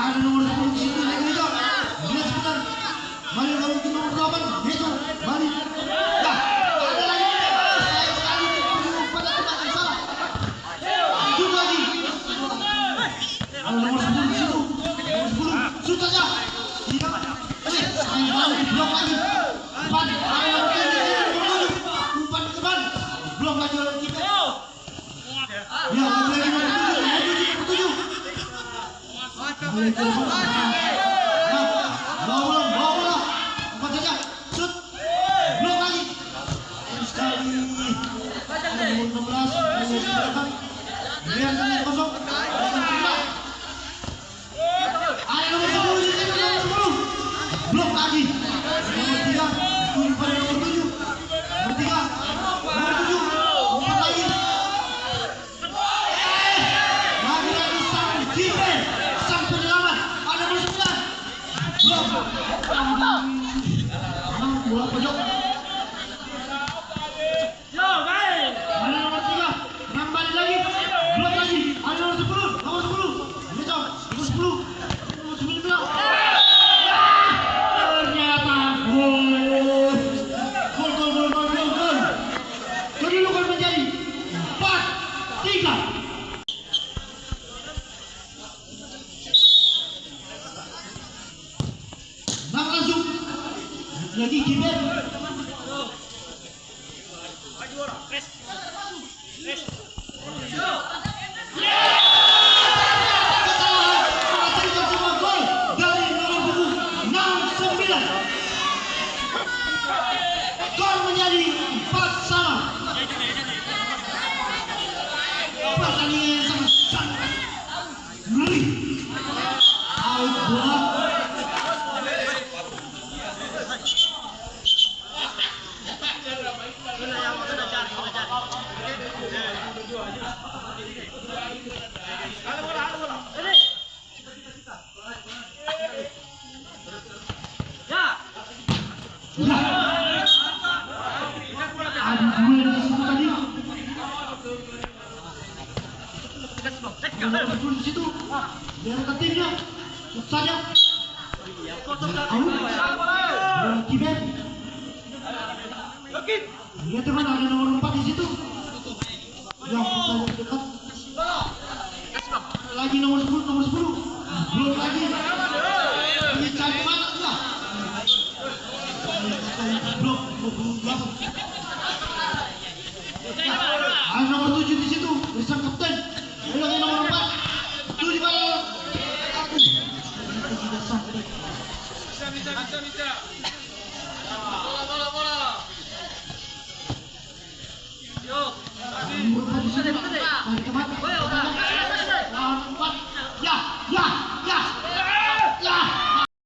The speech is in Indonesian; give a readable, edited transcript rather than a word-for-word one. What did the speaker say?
Ada nomor 10 di situ yang megang. Lihat sebentar. Mari kalau ke nomor 8. Itu balik. Nah, ada lagi. Sayang sekali pada tempat yang salah. Shoot lagi. Ada nomor 10 di situ. Nomor 10. Shoot saja. Tidak. Sayang sekali blok lagi. Depan. Ada nomor 7. Umpan ke depan. Blok lagi oleh kita. Ya, lagi nomor 7. Boleh telepon. Nah, bawa bola. Umpan saja. Shoot. Blok lagi. Sekali. Nomor 16. Lihat dengan kosong. Ada nomor 10 di sini. Nomor 10. Blok lagi. Nomor 3. Turun pada nomor 7. Nomor 3. Nomor 7. Umpan lagi. Lagi-lagi sang kiper. Sang penyelamat. Ada nomor 9. Blok. Bola pojok. Ada nomor 3. Kembali lagi. Blok lagi. Ada nomor 10. Nomor 10. Nomor 10. Nomor 19. Ternyata gol. Gol. Kedudukan menjadi 4-3. Nah, langsung lagi kiper. Kesalahan menghasilkan sebuah gol dari nomor punggung 69. Gol menjadi 4-sama. Pertandingan yang sangat ngeri. Out bola. Adu duel di situ tadi. Betul di situ. Biar timnya. Shoot saja. Kiper. Lihat teman, ada nomor 4 di situ. Yang kita dekat. Lagi nomor 10. Blok lagi. Ini cari mana enggak? Blok. Ada nomor 7 di situ. Sang kapten. Lagi nomor 4. 7 di bawah. Bisa. Bola. Yuk. Di situ. Tarik kemana?